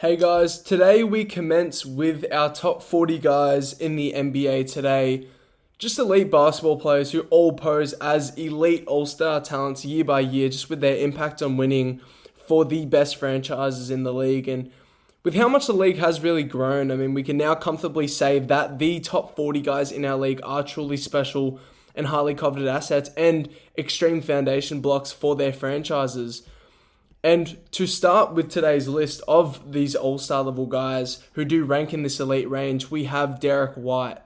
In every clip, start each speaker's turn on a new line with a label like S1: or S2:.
S1: Hey guys, today we commence with our top 40 guys in the NBA today. Just elite basketball players who all pose as elite all-star talents year by year, just with their impact on winning for the best franchises in the league. And with how much the league has really grown, we can now comfortably say that the top 40 guys in our league are truly special and highly coveted assets and extreme foundation blocks for their franchises. And to start with today's list of these all-star level guys who do rank in this elite range, we have Derrick White,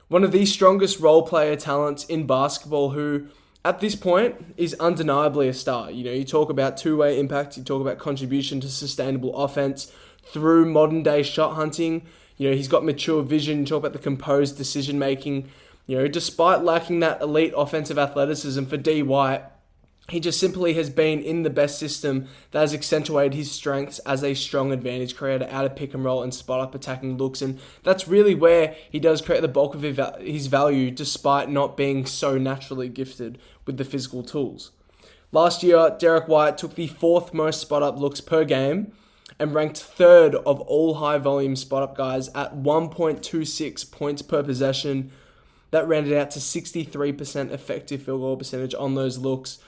S1: one of the strongest role player talents in basketball who, at this point, is undeniably a star. You talk about two-way impact, you talk about contribution to sustainable offense through modern-day shot hunting. He's got mature vision, you talk about the composed decision-making. Despite lacking that elite offensive athleticism for D. White, he just simply has been in the best system that has accentuated his strengths as a strong advantage creator out of pick and roll and spot-up attacking looks. And that's really where he does create the bulk of his value despite not being so naturally gifted with the physical tools. Last year, Derrick White took the fourth most spot-up looks per game and ranked third of all high-volume spot-up guys at 1.26 points per possession. That rounded out to 63% effective field goal percentage on those looks.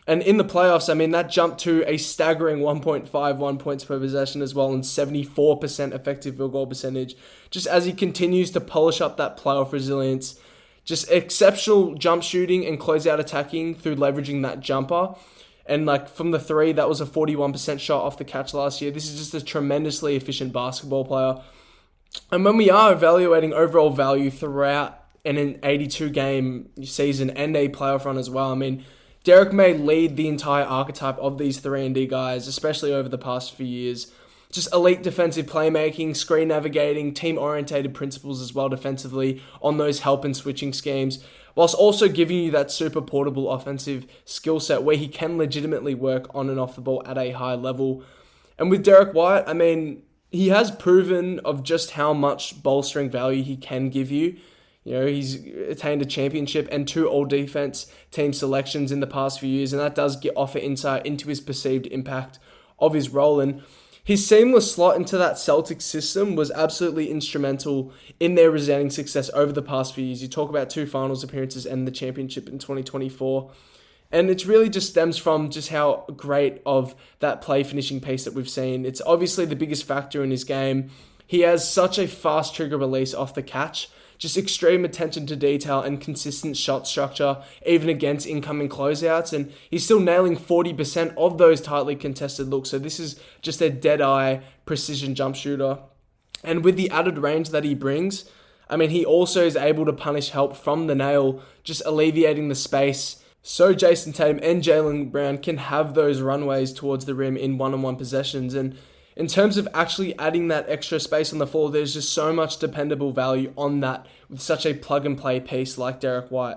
S1: And in the playoffs, that jumped to a staggering 1.51 points per possession as well and 74% effective field goal percentage. Just as he continues to polish up that playoff resilience, just exceptional jump shooting and closeout attacking through leveraging that jumper. And from the three, that was a 41% shot off the catch last year. This is just a tremendously efficient basketball player. And when we are evaluating overall value throughout an 82-game season and a playoff run as well, Derrick may lead the entire archetype of these 3-and-D guys, especially over the past few years. Just elite defensive playmaking, screen navigating, team-orientated principles as well defensively on those help and switching schemes, whilst also giving you that super portable offensive skill set where he can legitimately work on and off the ball at a high level. And with Derrick White, he has proven of just how much bolstering value he can give you. He's attained a championship and 2 all-defense team selections in the past few years, and that does offer insight into his perceived impact of his role. And his seamless slot into that Celtics system was absolutely instrumental in their resounding success over the past few years. You talk about 2 finals appearances and the championship in 2024. And it really just stems from just how great of that play finishing piece that we've seen. It's obviously the biggest factor in his game. He has such a fast trigger release off the catch, just extreme attention to detail and consistent shot structure, even against incoming closeouts. And he's still nailing 40% of those tightly contested looks. So this is just a dead-eye precision jump shooter. And with the added range that he brings, he also is able to punish help from the nail, just alleviating the space. So Jason Tatum and Jaylen Brown can have those runways towards the rim in one-on-one possessions. And in terms of actually adding that extra space on the floor, there's just so much dependable value on that with such a plug-and-play piece like Derrick White.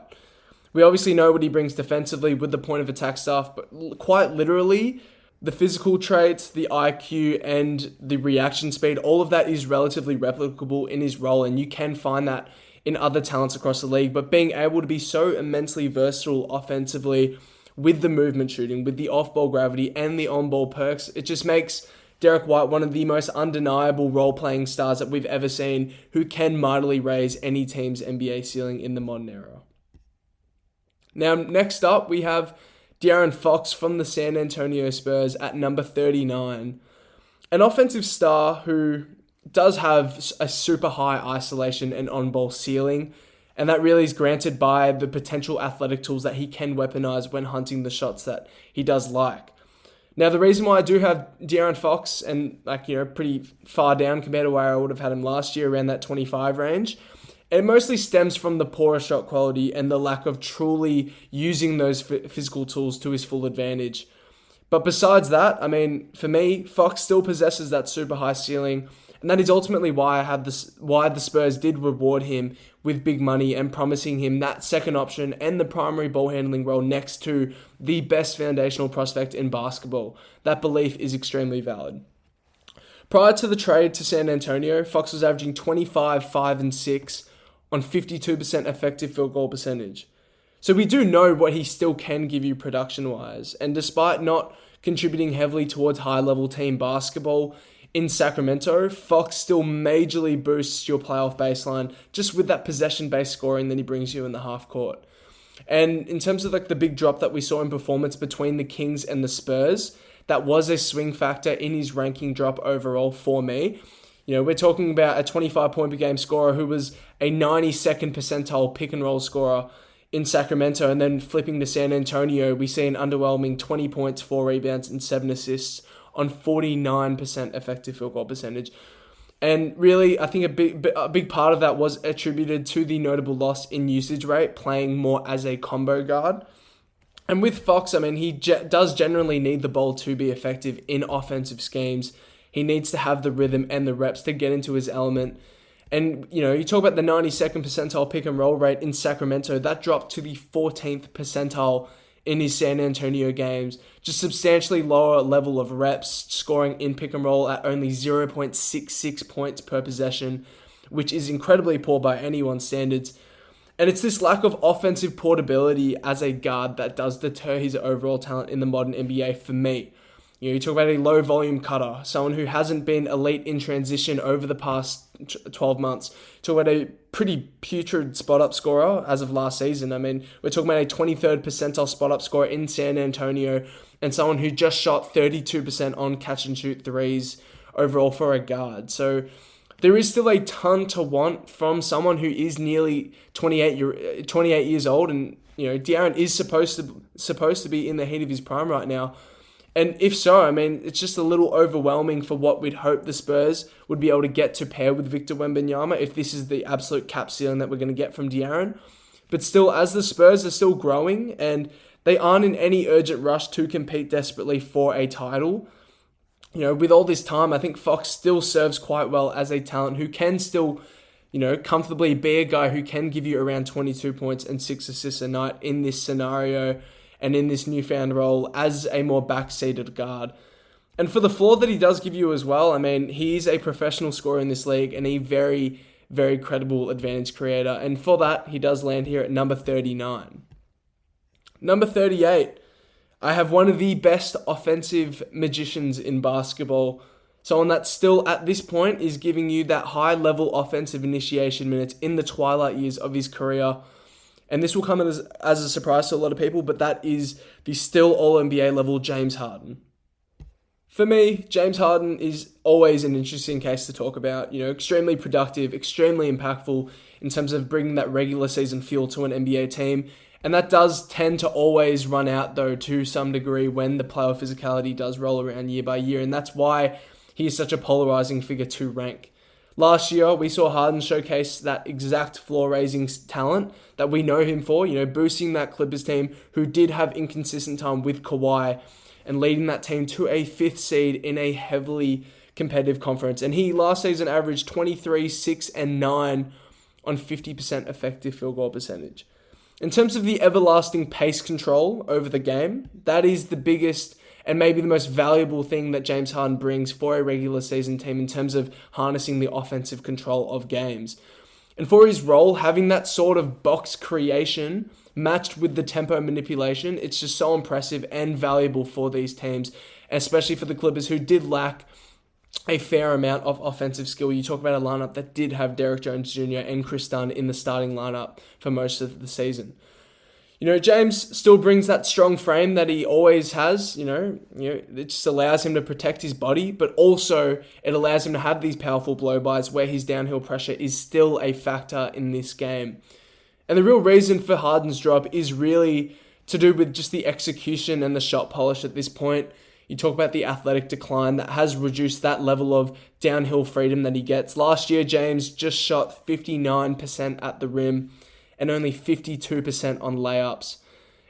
S1: We obviously know what he brings defensively with the point of attack stuff, but quite literally, the physical traits, the IQ, and the reaction speed, all of that is relatively replicable in his role, and you can find that in other talents across the league. But being able to be so immensely versatile offensively with the movement shooting, with the off-ball gravity, and the on-ball perks, it just makes Derrick White, one of the most undeniable role-playing stars that we've ever seen, who can mightily raise any team's NBA ceiling in the modern era. Now, next up, we have De'Aaron Fox from the San Antonio Spurs at number 39. An offensive star who does have a super high isolation and on-ball ceiling, and that really is granted by the potential athletic tools that he can weaponize when hunting the shots that he does like. Now, the reason why I do have De'Aaron Fox and pretty far down compared to where I would have had him last year around that 25 range, it mostly stems from the poorer shot quality and the lack of truly using those physical tools to his full advantage. But besides that, for me, Fox still possesses that super high ceiling, and that is ultimately why why the Spurs did reward him with big money and promising him that second option and the primary ball handling role next to the best foundational prospect in basketball. That belief is extremely valid. Prior to the trade to San Antonio, Fox was averaging 25, 5, and 6 on 52% effective field goal percentage. So we do know what he still can give you production-wise, and despite not contributing heavily towards high-level team basketball, in Sacramento, Fox still majorly boosts your playoff baseline just with that possession-based scoring that he brings you in the half court. And in terms of like the big drop that we saw in performance between the Kings and the Spurs, that was a swing factor in his ranking drop overall for me. You know, we're talking about a 25-point per game scorer who was a 92nd percentile pick and roll scorer in Sacramento, and then flipping to San Antonio, we see an underwhelming 20 points, 4 rebounds, and 7 assists on 49% effective field goal percentage. And really, I think a big part of that was attributed to the notable loss in usage rate, playing more as a combo guard. And with Fox, I mean, he does generally need the ball to be effective in offensive schemes. He needs to have the rhythm and the reps to get into his element. And, you know, you talk about the 92nd percentile pick and roll rate in Sacramento, that dropped to the 14th percentile in his San Antonio games. Just substantially lower level of reps, scoring in pick and roll at only 0.66 points per possession, which is incredibly poor by anyone's standards. And it's this lack of offensive portability as a guard that does deter his overall talent in the modern NBA for me. You know, you talk about a low volume cutter, someone who hasn't been elite in transition over the past 12 months. Talk about a pretty putrid spot up scorer as of last season. I mean, we're talking about a 23rd percentile spot up scorer in San Antonio and someone who just shot 32% on catch and shoot threes overall for a guard. So there is still a ton to want from someone who is nearly 28 years old, and you know, De'Aaron is supposed to be in the heat of his prime right now. And if so, I mean, it's just a little overwhelming for what we'd hope the Spurs would be able to get to pair with Victor Wembanyama if this is the absolute cap ceiling that we're going to get from De'Aaron. But still, as the Spurs are still growing and they aren't in any urgent rush to compete desperately for a title, you know, with all this time, I think Fox still serves quite well as a talent who can still, you know, comfortably be a guy who can give you around 22 points and 6 assists a night in this scenario and in this newfound role as a more back-seated guard. And for the floor that he does give you as well, I mean, he's a professional scorer in this league and a very, very credible advantage creator. And for that, he does land here at number 39. Number 38, I have one of the best offensive magicians in basketball. Someone that still, at this point, is giving you that high-level offensive initiation minutes in the twilight years of his career. And this will come as a surprise to a lot of people, but that is the still All-NBA level James Harden. For me, James Harden is always an interesting case to talk about. You know, extremely productive, extremely impactful in terms of bringing that regular season feel to an NBA team. And that does tend to always run out, though, to some degree when the playoff physicality does roll around year by year. And that's why he is such a polarizing figure to rank. Last year, we saw Harden showcase that exact floor-raising talent that we know him for, you know, boosting that Clippers team who did have inconsistent time with Kawhi and leading that team to a 5th seed in a heavily competitive conference. And he last season averaged 23, 6, and 9 on 50% effective field goal percentage. In terms of the everlasting pace control over the game, that is the biggest and maybe the most valuable thing that James Harden brings for a regular season team in terms of harnessing the offensive control of games. And for his role, having that sort of box creation matched with the tempo manipulation, it's just so impressive and valuable for these teams, especially for the Clippers who did lack a fair amount of offensive skill. You talk about a lineup that did have Derrick Jones Jr. and Chris Dunn in the starting lineup for most of the season. You know, James still brings that strong frame that he always has. You know, it just allows him to protect his body, but also it allows him to have these powerful blow-bys where his downhill pressure is still a factor in this game. And the real reason for Harden's drop is really to do with just the execution and the shot polish at this point. You talk about the athletic decline that has reduced that level of downhill freedom that he gets. Last year, James just shot 59% at the rim and only 52% on layups.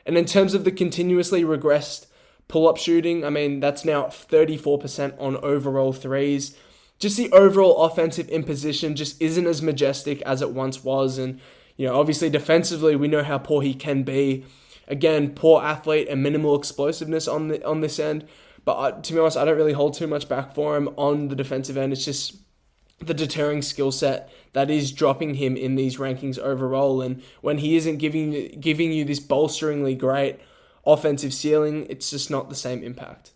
S1: And in terms of the continuously regressed pull-up shooting, I mean, that's now 34% on overall threes. Just the overall offensive imposition just isn't as majestic as it once was. And, you know, obviously defensively, we know how poor he can be. Again, poor athlete and minimal explosiveness on this end. But to be honest, I don't really hold too much back for him on the defensive end. It's just the deterring skill set that is dropping him in these rankings overall. And when he isn't giving you this bolsteringly great offensive ceiling, it's just not the same impact.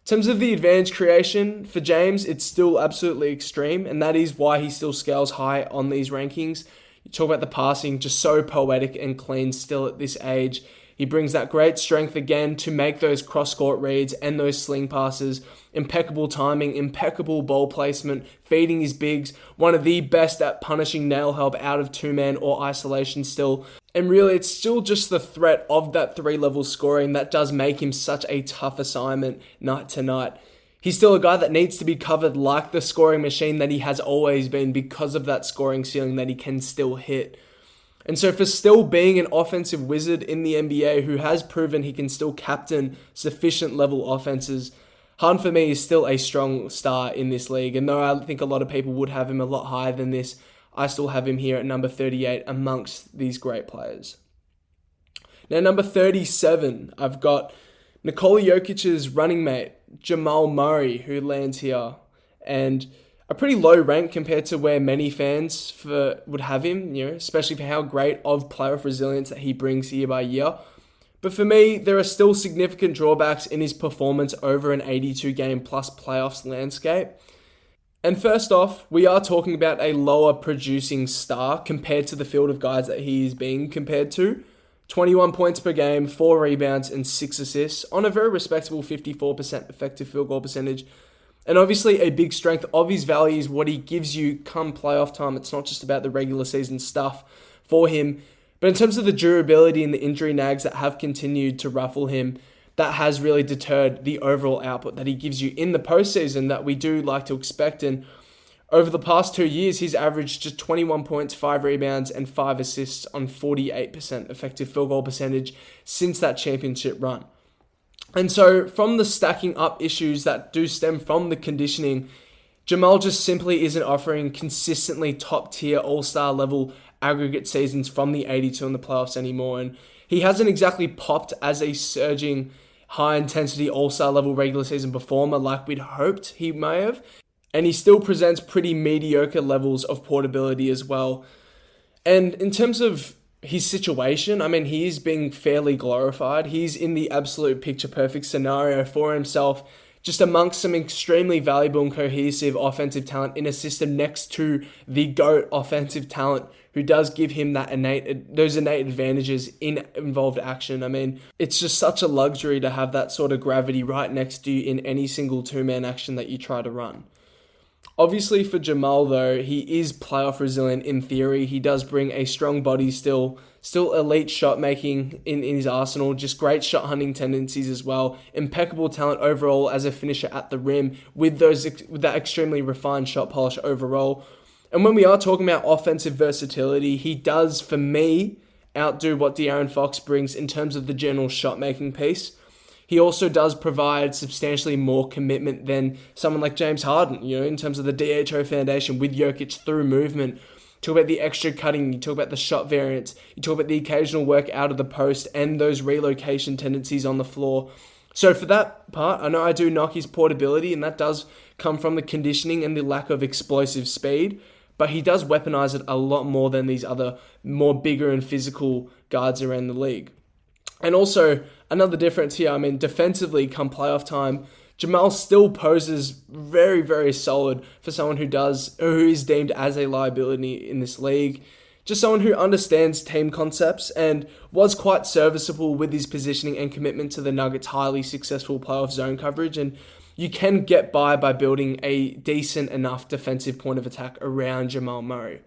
S1: In terms of the advantage creation for James, it's still absolutely extreme, and that is why he still scales high on these rankings. You talk about the passing, just so poetic and clean still at this age. He brings that great strength again to make those cross-court reads and those sling passes. Impeccable timing, impeccable ball placement, feeding his bigs. One of the best at punishing nail help out of two-man or isolation still. And really, it's still just the threat of that three-level scoring that does make him such a tough assignment night to night. He's still a guy that needs to be covered like the scoring machine that he has always been because of that scoring ceiling that he can still hit. And so for still being an offensive wizard in the NBA who has proven he can still captain sufficient level offenses, Harden for me is still a strong star in this league. And though I think a lot of people would have him a lot higher than this, I still have him here at number 38 amongst these great players. Now, number 37, I've got Nikola Jokic's running mate, Jamal Murray, who lands here. And a pretty low rank compared to where many fans would have him, especially for how great of playoff resilience that he brings year by year. But for me, there are still significant drawbacks in his performance over an 82-game plus playoffs landscape. And first off, we are talking about a lower producing star compared to the field of guys that he is being compared to. 21 points per game, 4 rebounds, and 6 assists on a very respectable 54% effective field goal percentage. And obviously a big strength of his value is what he gives you come playoff time. It's not just about the regular season stuff for him. But in terms of the durability and the injury nags that have continued to ruffle him, that has really deterred the overall output that he gives you in the postseason that we do like to expect. And over the past 2 years, he's averaged just 21 points, 5 rebounds, and 5 assists on 48% effective field goal percentage since that championship run. And so from the stacking up issues that do stem from the conditioning, Jamal just simply isn't offering consistently top-tier all-star level aggregate seasons from the 82 in the playoffs anymore. And he hasn't exactly popped as a surging, high-intensity all-star level regular season performer like we'd hoped he may have. And he still presents pretty mediocre levels of portability as well. And in terms of his situation, I mean, he is being fairly glorified. He's in the absolute picture-perfect scenario for himself, just amongst some extremely valuable and cohesive offensive talent in a system next to the GOAT offensive talent who does give him those innate advantages in involved action. I mean, it's just such a luxury to have that sort of gravity right next to you in any single two-man action that you try to run. Obviously for Jamal though, he is playoff resilient in theory. He does bring a strong body still elite shot making in his arsenal, just great shot hunting tendencies as well, impeccable talent overall as a finisher at the rim with that extremely refined shot polish overall. And when we are talking about offensive versatility, he does, for me, outdo what De'Aaron Fox brings in terms of the general shot making piece. He also does provide substantially more commitment than someone like James Harden, in terms of the DHO foundation with Jokic through movement. Talk about the extra cutting, you talk about the shot variance, you talk about the occasional work out of the post and those relocation tendencies on the floor. So for that part, I know I do knock his portability, and that does come from the conditioning and the lack of explosive speed, but he does weaponize it a lot more than these other more bigger and physical guards around the league. And also, another difference here, I mean, defensively, come playoff time, Jamal still poses very, very solid for someone who is deemed as a liability in this league. Just someone who understands team concepts and was quite serviceable with his positioning and commitment to the Nuggets' highly successful playoff zone coverage. And you can get by building a decent enough defensive point of attack around Jamal Murray.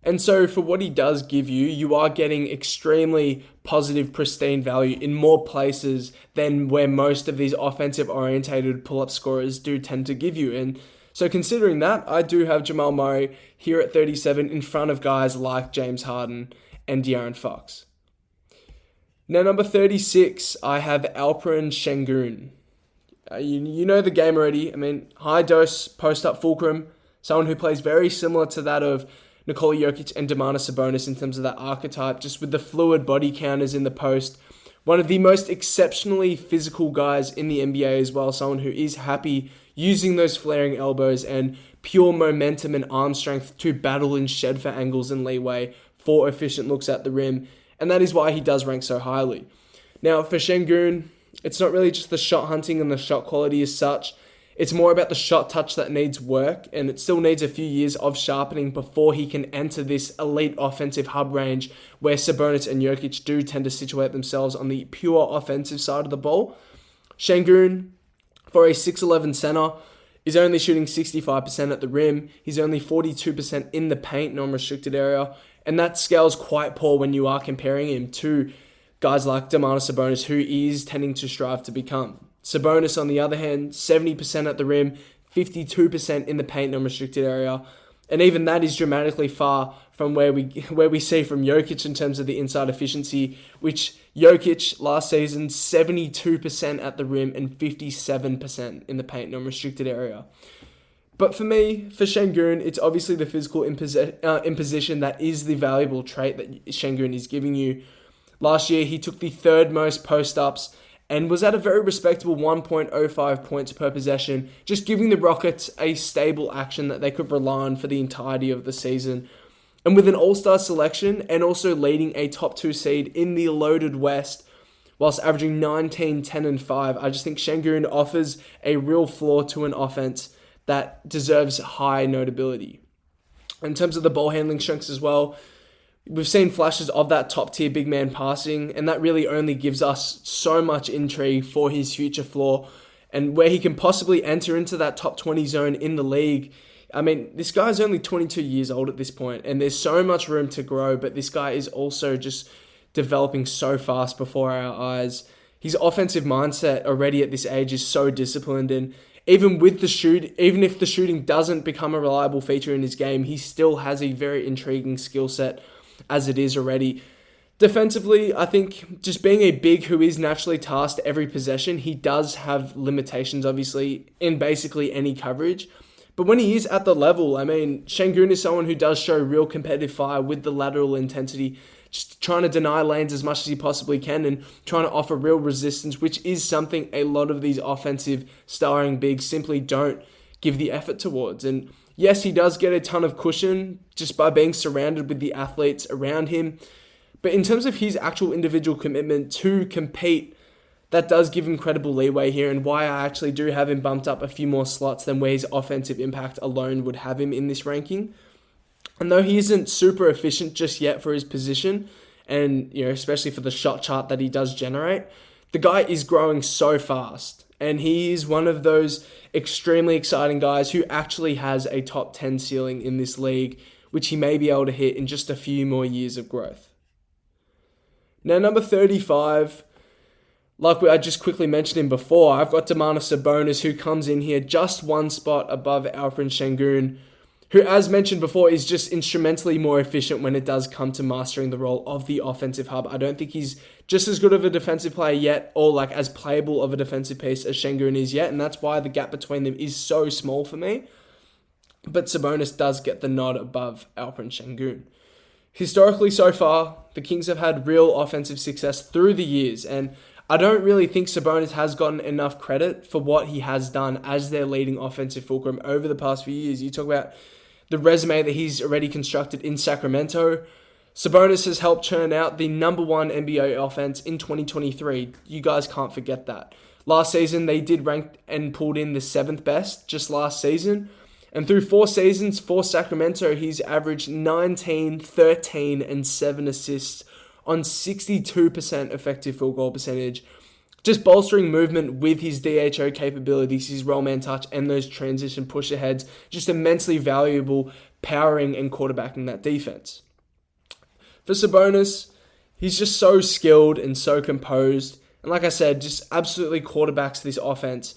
S1: And so for what he does give you, you are getting extremely positive, pristine value in more places than where most of these offensive-orientated pull-up scorers do tend to give you. And so considering that, I do have Jamal Murray here at 37 in front of guys like James Harden and De'Aaron Fox. Now, number 36, I have Alperen Sengun. You know the game already. I mean, high-dose, post-up fulcrum, someone who plays very similar to that of Nikola Jokic and Domantas Sabonis in terms of that archetype, just with the fluid body counters in the post. One of the most exceptionally physical guys in the NBA as well, someone who is happy using those flaring elbows and pure momentum and arm strength to battle and shed for angles and leeway for efficient looks at the rim, and that is why he does rank so highly. Now, for Sengun, It's not really just the shot hunting and the shot quality as such. It's more about the shot touch that needs work, and it still needs a few years of sharpening before he can enter this elite offensive hub range where Sabonis and Jokic do tend to situate themselves on the pure offensive side of the ball. Sengun, for a 6'11 center, is only shooting 65% at the rim. He's only 42% in the paint, non-restricted area, and that scales quite poor when you are comparing him to guys like Domantas Sabonis, who is tending to strive to become. Sabonis, on the other hand, 70% at the rim, 52% in the paint non-restricted area. And even that is dramatically far from where we see from Jokic in terms of the inside efficiency, which Jokic last season, 72% at the rim and 57% in the paint non-restricted area. But for me, for Sengun, it's obviously the physical imposition that is the valuable trait that Sengun is giving you. Last year, he took the third most post-ups and was at a very respectable 1.05 points per possession, just giving the Rockets a stable action that they could rely on for the entirety of the season. And with an all-star selection and also leading a top 2 seed in the loaded West, whilst averaging 19, 10, and 5, I just think Sengun offers a real floor to an offense that deserves high notability. In terms of the ball handling strengths as well, we've seen flashes of that top-tier big man passing, and that really only gives us so much intrigue for his future floor and where he can possibly enter into that top 20 zone in the league. I mean, this guy's only 22 years old at this point, and there's so much room to grow, but this guy is also just developing so fast before our eyes. His offensive mindset already at this age is so disciplined, and even if the shooting doesn't become a reliable feature in his game, he still has a very intriguing skill set as it is already. Defensively, I think just being a big who is naturally tasked every possession, he does have limitations, obviously, in basically any coverage. But when he is at the level, I mean, Sengun is someone who does show real competitive fire with the lateral intensity, just trying to deny lanes as much as he possibly can and trying to offer real resistance, which is something a lot of these offensive starring bigs simply don't give the effort towards. And yes, he does get a ton of cushion just by being surrounded with the athletes around him. But in terms of his actual individual commitment to compete, that does give him credible leeway here, and why I actually do have him bumped up a few more slots than where his offensive impact alone would have him in this ranking. And though he isn't super efficient just yet for his position, and especially for the shot chart that he does generate, the guy is growing so fast. And he is one of those extremely exciting guys who actually has a top 10 ceiling in this league, which he may be able to hit in just a few more years of growth. Now, number 35, like I just quickly mentioned him before, I've got Domantas Sabonis, who comes in here just one spot above Alperen Sengun, who, as mentioned before, is just instrumentally more efficient when it does come to mastering the role of the offensive hub. I don't think he's just as good of a defensive player yet, or as playable of a defensive piece as Sengun is yet, and that's why the gap between them is so small for me. But Sabonis does get the nod above Alperen Sengun. Historically, so far, the Kings have had real offensive success through the years, and I don't really think Sabonis has gotten enough credit for what he has done as their leading offensive fulcrum over the past few years. You talk about the resume that he's already constructed in Sacramento. Sabonis has helped churn out the number 1 NBA offense in 2023. You guys can't forget that. Last season, they did rank and pulled in the 7th best just last season. And through 4 seasons for Sacramento, he's averaged 19, 13, and 7 assists on 62% effective field goal percentage. Just bolstering movement with his DHO capabilities, his roll-man touch, and those transition push-aheads, just immensely valuable powering and quarterbacking that defense. For Sabonis, he's just so skilled and so composed. And like I said, just absolutely quarterbacks this offense.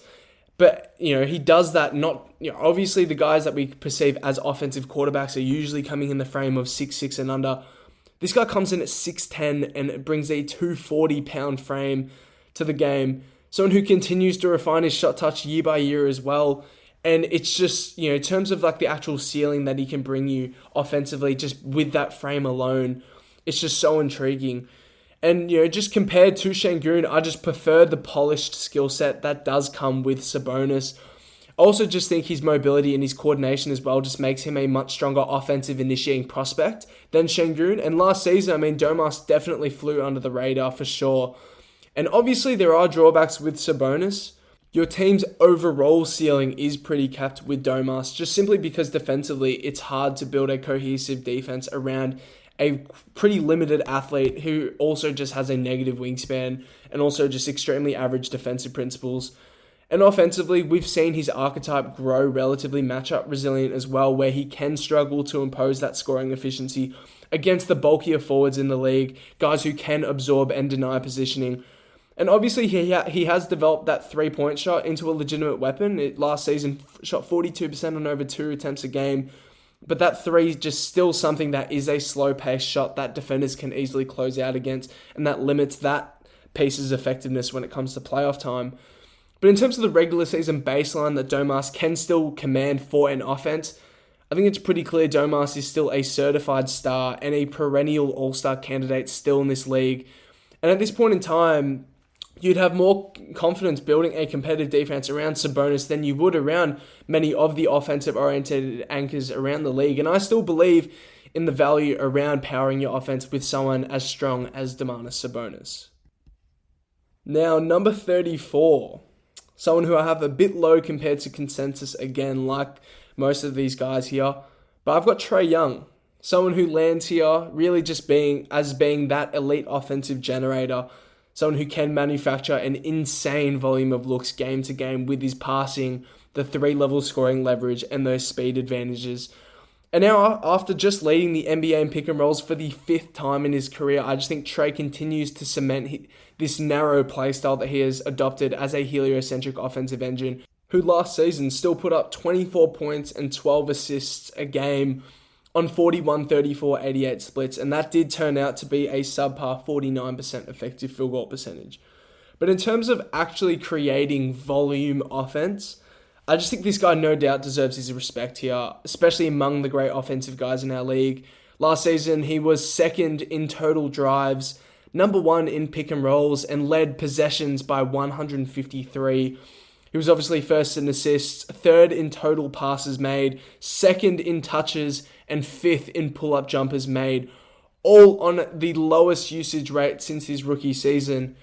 S1: But, he does that not... obviously, the guys that we perceive as offensive quarterbacks are usually coming in the frame of 6'6" and under. This guy comes in at 6'10" and it brings a 240-pound frame to the game. Someone who continues to refine his shot touch year by year as well. And it's just, in terms of the actual ceiling that he can bring you offensively, just with that frame alone, it's just so intriguing. And, just compared to Sengun, I just prefer the polished skill set that does come with Sabonis. I also just think his mobility and his coordination as well just makes him a much stronger offensive initiating prospect than Sengun. And last season, Domas definitely flew under the radar for sure. And obviously there are drawbacks with Sabonis. Your team's overall ceiling is pretty capped with Domas, just simply because defensively it's hard to build a cohesive defense around a pretty limited athlete who also just has a negative wingspan and also just extremely average defensive principles. And offensively, we've seen his archetype grow relatively matchup resilient as well, where he can struggle to impose that scoring efficiency against the bulkier forwards in the league, guys who can absorb and deny positioning. And obviously, he has developed that three-point shot into a legitimate weapon. Last season, shot 42% on over 2 attempts a game. But that three is just still something that is a slow-paced shot that defenders can easily close out against, and that limits that piece's effectiveness when it comes to playoff time. But in terms of the regular season baseline that Domas can still command for an offense, I think it's pretty clear Domas is still a certified star and a perennial all-star candidate still in this league. And at this point in time, you'd have more confidence building a competitive defense around Sabonis than you would around many of the offensive-oriented anchors around the league. And I still believe in the value around powering your offense with someone as strong as Domantas Sabonis. Now, number 34. Someone who I have a bit low compared to consensus again, like most of these guys here. But I've got Trae Young. Someone who lands here really just being that elite offensive generator. Someone who can manufacture an insane volume of looks game to game with his passing, the 3-level scoring leverage, and those speed advantages. And now, after just leading the NBA in pick and rolls for the 5th time in his career, I just think Trae continues to cement this narrow playstyle that he has adopted as a heliocentric offensive engine, who last season still put up 24 points and 12 assists a game on 41, 34, 88 splits, and that did turn out to be a subpar 49% effective field goal percentage. But in terms of actually creating volume offense, I just think this guy no doubt deserves his respect here, especially among the great offensive guys in our league. Last season, he was 2nd in total drives, number 1 in pick and rolls, and led possessions by 153. He was obviously 1st in assists, 3rd in total passes made, 2nd in touches, and 5th in pull-up jumpers made, all on the lowest usage rate since his rookie season.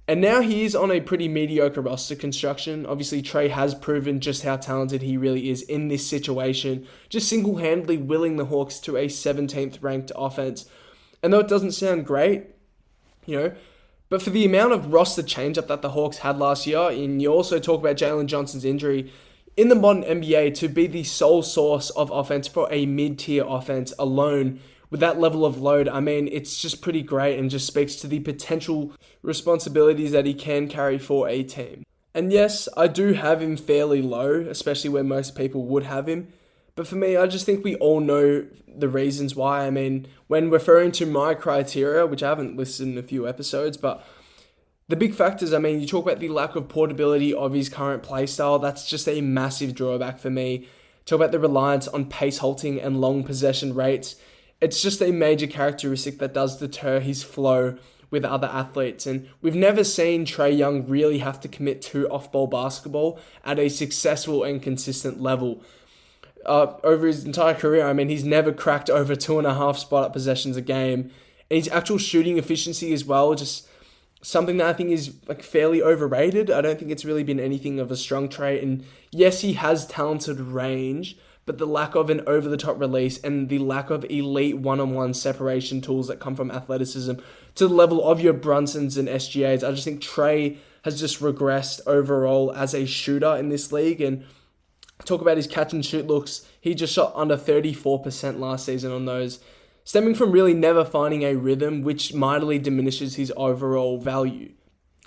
S1: And now he is on a pretty mediocre roster construction. Obviously, Trae has proven just how talented he really is in this situation, just single-handedly willing the Hawks to a 17th ranked offense. And though it doesn't sound great, but for the amount of roster change-up that the Hawks had last year, and you also talk about Jalen Johnson's injury, in the modern NBA, to be the sole source of offense for a mid-tier offense alone, with that level of load, I mean, it's just pretty great and just speaks to the potential responsibilities that he can carry for a team. And yes, I do have him fairly low, especially where most people would have him. But for me, I just think we all know the reasons why. I mean, when referring to my criteria, which I haven't listed in a few episodes, but the big factors, I mean, you talk about the lack of portability of his current playstyle. That's just a massive drawback for me. Talk about the reliance on pace halting and long possession rates. It's just a major characteristic that does deter his flow with other athletes. And we've never seen Trae Young really have to commit to off-ball basketball at a successful and consistent level. Over his entire career, I mean, he's never cracked over 2.5 spot-up possessions a game. And his actual shooting efficiency as well, just something that I think is fairly overrated. I don't think it's really been anything of a strong trait. And yes, he has talented range, but the lack of an over-the-top release and the lack of elite one-on-one separation tools that come from athleticism to the level of your Brunsons and SGAs, I just think Trae has just regressed overall as a shooter in this league. And talk about his catch-and-shoot looks, he just shot under 34% last season on those, stemming from really never finding a rhythm, which mightily diminishes his overall value.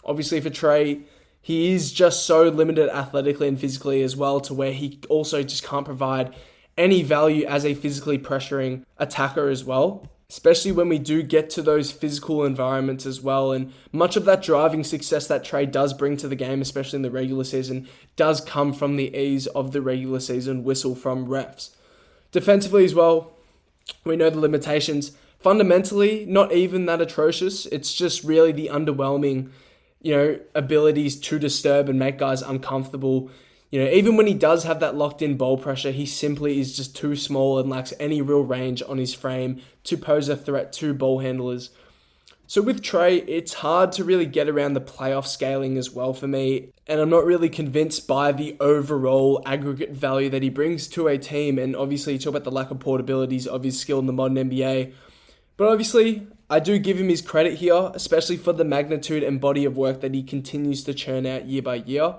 S1: Obviously for Trae, he is just so limited athletically and physically as well, to where he also just can't provide any value as a physically pressuring attacker as well, especially when we do get to those physical environments as well. And much of that driving success that Trae does bring to the game, especially in the regular season, does come from the ease of the regular season whistle from refs. Defensively as well, we know the limitations. Fundamentally, not even that atrocious. It's just really the underwhelming abilities to disturb and make guys uncomfortable. Even when he does have that locked-in ball pressure, he simply is just too small and lacks any real range on his frame to pose a threat to ball handlers. So with Trae, it's hard to really get around the playoff scaling as well for me, and I'm not really convinced by the overall aggregate value that he brings to a team, and obviously you talk about the lack of portabilities of his skill in the modern NBA. But obviously, I do give him his credit here, especially for the magnitude and body of work that he continues to churn out year by year.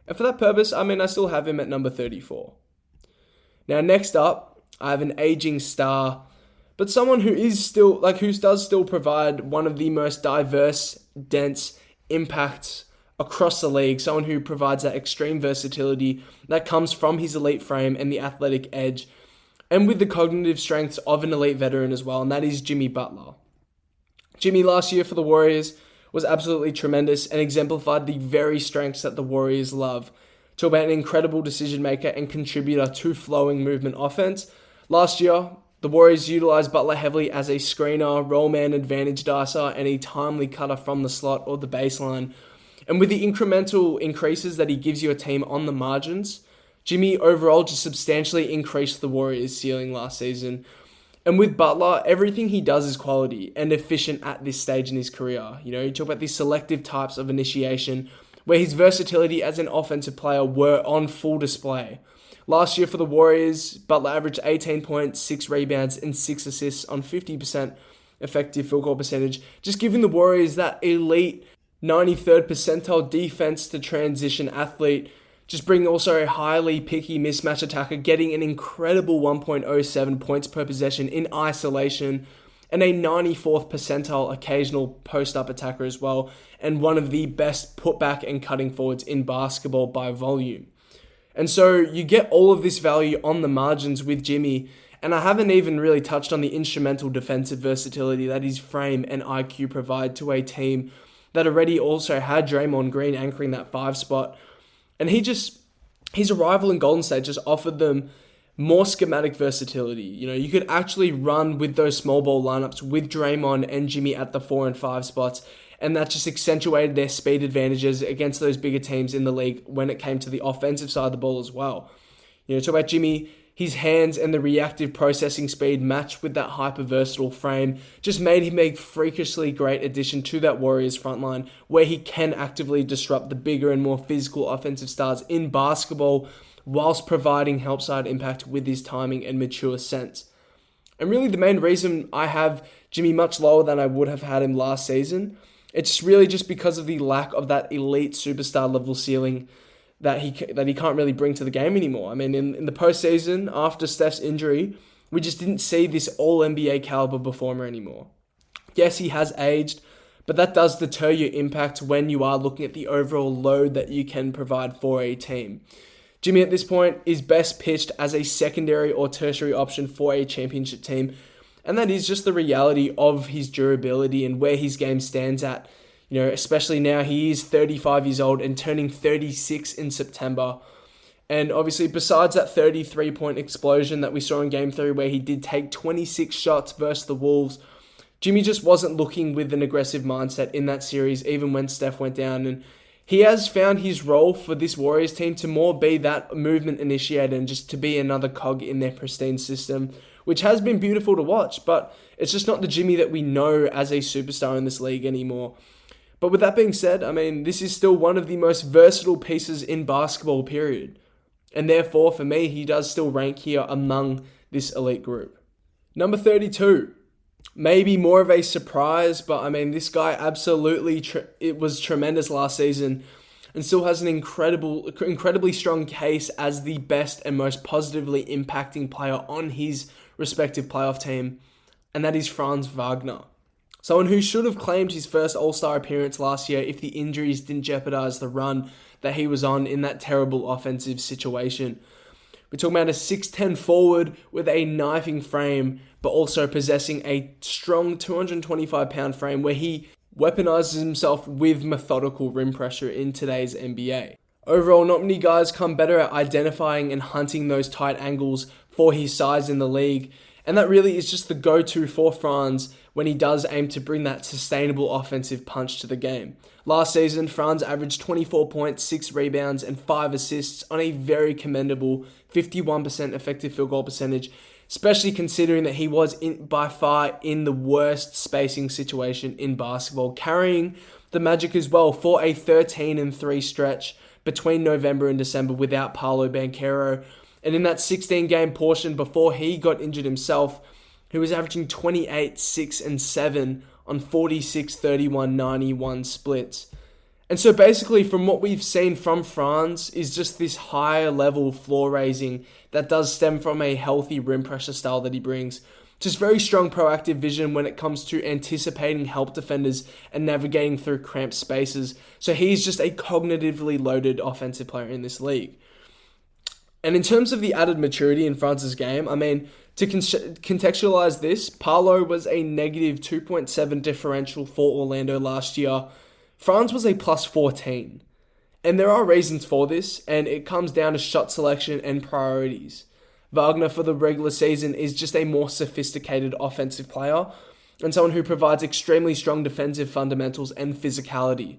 S1: And for that purpose, I still have him at number 34. Now next up, I have an aging star, but someone who does still provide one of the most diverse, dense impacts across the league. Someone who provides that extreme versatility that comes from his elite frame and the athletic edge, and with the cognitive strengths of an elite veteran as well, and that is Jimmy Butler. Jimmy last year for the Warriors was absolutely tremendous and exemplified the very strengths that the Warriors love. Talk about an incredible decision maker and contributor to flowing movement offense. Last year, the Warriors utilized Butler heavily as a screener, roll man advantage dicer, and a timely cutter from the slot or the baseline. And with the incremental increases that he gives your team on the margins, Jimmy overall just substantially increased the Warriors' ceiling last season. And with Butler, everything he does is quality and efficient at this stage in his career. You talk about these selective types of initiation, where his versatility as an offensive player were on full display. Last year for the Warriors, Butler averaged 18 points, 6 rebounds, and 6 assists on 50% effective field goal percentage, just giving the Warriors that elite 93rd percentile defense to transition athlete, just bringing also a highly picky mismatch attacker, getting an incredible 1.07 points per possession in isolation, and a 94th percentile occasional post-up attacker as well, and one of the best putback and cutting forwards in basketball by volume. And so you get all of this value on the margins with Jimmy, and I haven't even really touched on the instrumental defensive versatility that his frame and IQ provide to a team that already also had Draymond Green anchoring that 5 spot. And his arrival in Golden State just offered them more schematic versatility. You could actually run with those small ball lineups with Draymond and Jimmy at the 4 and 5 spots, and that just accentuated their speed advantages against those bigger teams in the league when it came to the offensive side of the ball as well. Talk about Jimmy, his hands and the reactive processing speed matched with that hyper-versatile frame just made him a freakishly great addition to that Warriors frontline, where he can actively disrupt the bigger and more physical offensive stars in basketball whilst providing help side impact with his timing and mature sense. And really the main reason I have Jimmy much lower than I would have had him last season, it's really just because of the lack of that elite superstar level ceiling that he can't really bring to the game anymore. In the postseason, after Steph's injury, we just didn't see this all-NBA caliber performer anymore. Yes, he has aged, but that does deter your impact when you are looking at the overall load that you can provide for a team. Jimmy at this point is best pitched as a secondary or tertiary option for a championship team, and that is just the reality of his durability and where his game stands at. Especially now he is 35 years old and turning 36 in September. And obviously, besides that 33-point explosion that we saw in Game 3 where he did take 26 shots versus the Wolves, Jimmy just wasn't looking with an aggressive mindset in that series, even when Steph went down. And he has found his role for this Warriors team to more be that movement initiator and just to be another cog in their pristine system, which has been beautiful to watch, but it's just not the Jimmy that we know as a superstar in this league anymore. But with that being said, this is still one of the most versatile pieces in basketball, period. And therefore, for me, he does still rank here among this elite group. Number 32. Maybe more of a surprise, but this guy absolutely it was tremendous last season and still has an incredibly strong case as the best and most positively impacting player on his respective playoff team, and that is Franz Wagner. Someone who should have claimed his first All-Star appearance last year if the injuries didn't jeopardize the run that he was on in that terrible offensive situation. We're talking about a 6'10 forward with a knifing frame, but also possessing a strong 225-pound frame where he weaponizes himself with methodical rim pressure in today's NBA. Overall, not many guys come better at identifying and hunting those tight angles for his size in the league, And that really is just the go-to for Franz when he does aim to bring that sustainable offensive punch to the game. Last season, Franz averaged 24 points, 6 rebounds, and 5 assists on a very commendable 51% effective field goal percentage, especially considering that he was by far in the worst spacing situation in basketball, carrying the Magic as well for a 13-3 stretch between November and December without Paolo Banchero. And in that 16-game portion before he got injured himself, he was averaging 28, 6, and 7 on 46, 31, 91 splits. And so basically from what we've seen from Franz is just this higher level floor raising that does stem from a healthy rim pressure style that he brings. Just very strong proactive vision when it comes to anticipating help defenders and navigating through cramped spaces. So he's just a cognitively loaded offensive player in this league. And in terms of the added maturity in Franz's game, I mean, to contextualize this, Paolo was a negative 2.7 differential for Orlando last year. Franz was a plus 14. And there are reasons for this, and it comes down to shot selection and priorities. Wagner for the regular season is just a more sophisticated offensive player and someone who provides extremely strong defensive fundamentals and physicality.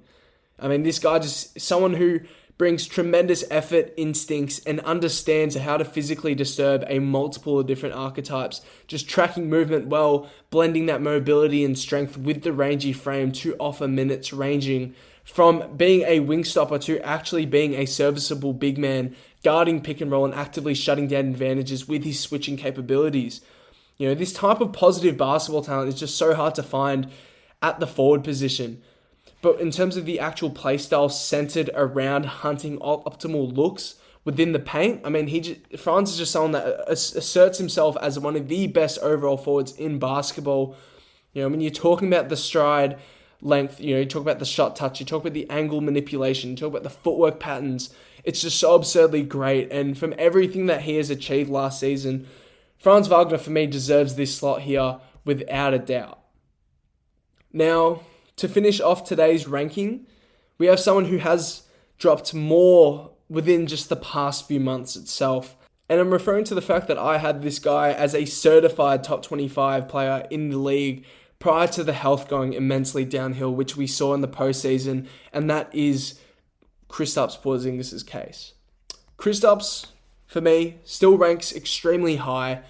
S1: I mean, this guy just someone who brings tremendous effort, instincts, and understands how to physically disturb a multiple of different archetypes, just tracking movement well, blending that mobility and strength with the rangy frame to offer minutes ranging from being a wing stopper to actually being a serviceable big man, guarding pick and roll and actively shutting down advantages with his switching capabilities. You know, this type of positive basketball talent is just so hard to find at the forward position. But in terms of the actual play style centered around hunting optimal looks within the paint, I mean, Franz is just someone that asserts himself as one of the best overall forwards in basketball. You know, when you're talking about the stride length, you know, you talk about the shot touch, you talk about the angle manipulation, you talk about the footwork patterns. It's just so absurdly great. And from everything that he has achieved last season, Franz Wagner for me deserves this slot here without a doubt. Now, to finish off today's ranking, we have someone who has dropped more within just the past few months itself. And I'm referring to the fact that I had this guy as a certified top 25 player in the league prior to the health going immensely downhill, which we saw in the postseason, and that is Kristaps Porzingis' case. Kristaps, for me, still ranks extremely high,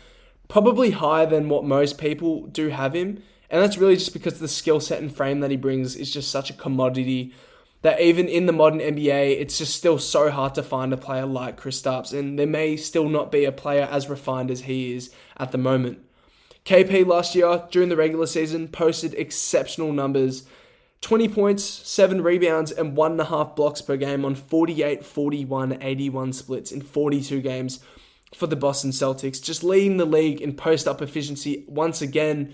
S1: probably higher than what most people do have him, and that's really just because the skill set and frame that he brings is just such a commodity that even in the modern NBA, it's just still so hard to find a player like Kristaps, and there may still not be a player as refined as he is at the moment. KP last year, during the regular season, posted exceptional numbers. 20 points, 7 rebounds, and 1.5 blocks per game on 48, 41, 81 splits in 42 games for the Boston Celtics, just leading the league in post-up efficiency once again.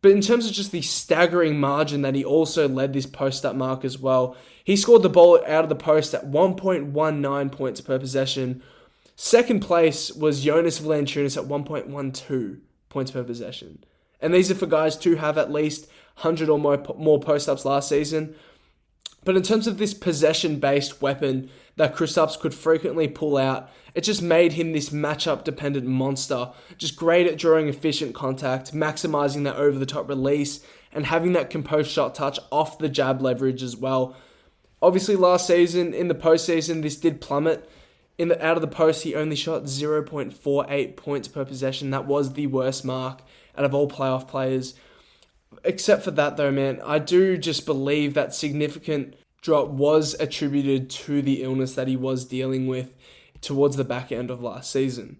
S1: But in terms of just the staggering margin that he also led this post-up mark as well, he scored the ball out of the post at 1.19 points per possession. Second place was Jonas Valanciunas at 1.12 points per possession. And these are for guys to have at least 100 or more post-ups last season. But in terms of this possession-based weapon that Kristaps could frequently pull out, it just made him this matchup-dependent monster, just great at drawing efficient contact, maximizing that over-the-top release, and having that composed shot touch off the jab leverage as well. Obviously, last season, in the postseason, this did plummet. Out of the post, he only shot 0.48 points per possession. That was the worst mark out of all playoff players. Except for that though, man, I do just believe that significant drop was attributed to the illness that he was dealing with towards the back end of last season.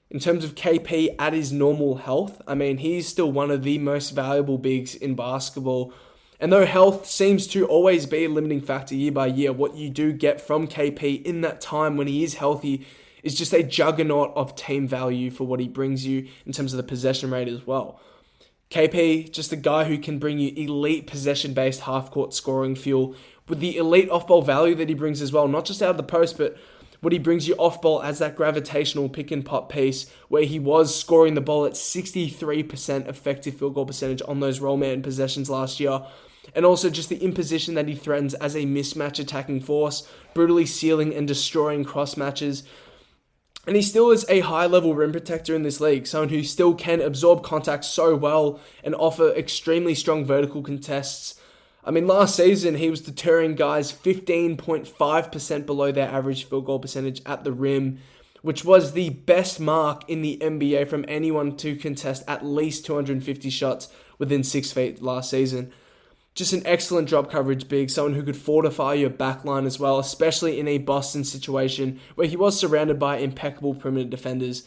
S1: In terms of KP at his normal health, I mean, he's still one of the most valuable bigs in basketball. And though health seems to always be a limiting factor year by year, what you do get from KP in that time when he is healthy is just a juggernaut of team value for what he brings you in terms of the possession rate as well. KP, just a guy who can bring you elite possession-based half-court scoring fuel with the elite off-ball value that he brings as well, not just out of the post, but what he brings you off-ball as that gravitational pick-and-pop piece where he was scoring the ball at 63% effective field goal percentage on those roll-man possessions last year. And also just the imposition that he threatens as a mismatch attacking force, brutally sealing and destroying cross matches. And he still is a high-level rim protector in this league, someone who still can absorb contact so well and offer extremely strong vertical contests. I mean, last season, he was deterring guys 15.5% below their average field goal percentage at the rim, which was the best mark in the NBA from anyone to contest at least 250 shots within 6 feet last season. Just an excellent drop coverage big, someone who could fortify your backline as well, especially in a Boston situation where he was surrounded by impeccable perimeter defenders.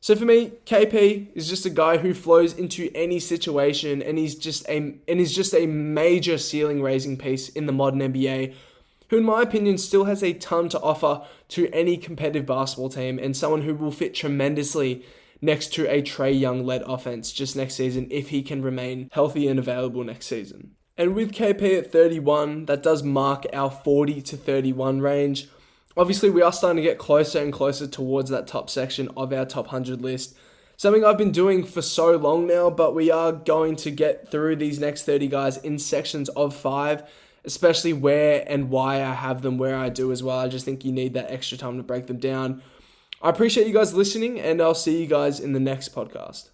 S1: So for me, KP is just a guy who flows into any situation, and he's just a major ceiling raising piece in the modern NBA, who in my opinion still has a ton to offer to any competitive basketball team, and someone who will fit tremendously next to a Trae Young led offense just next season if he can remain healthy and available next season. And with KP at 31, that does mark our 40 to 31 range. Obviously, we are starting to get closer and closer towards that top section of our top 100 list. Something I've been doing for so long now, but we are going to get through these next 30 guys in sections of 5, especially where and why I have them where I do as well. I just think you need that extra time to break them down. I appreciate you guys listening, and I'll see you guys in the next podcast.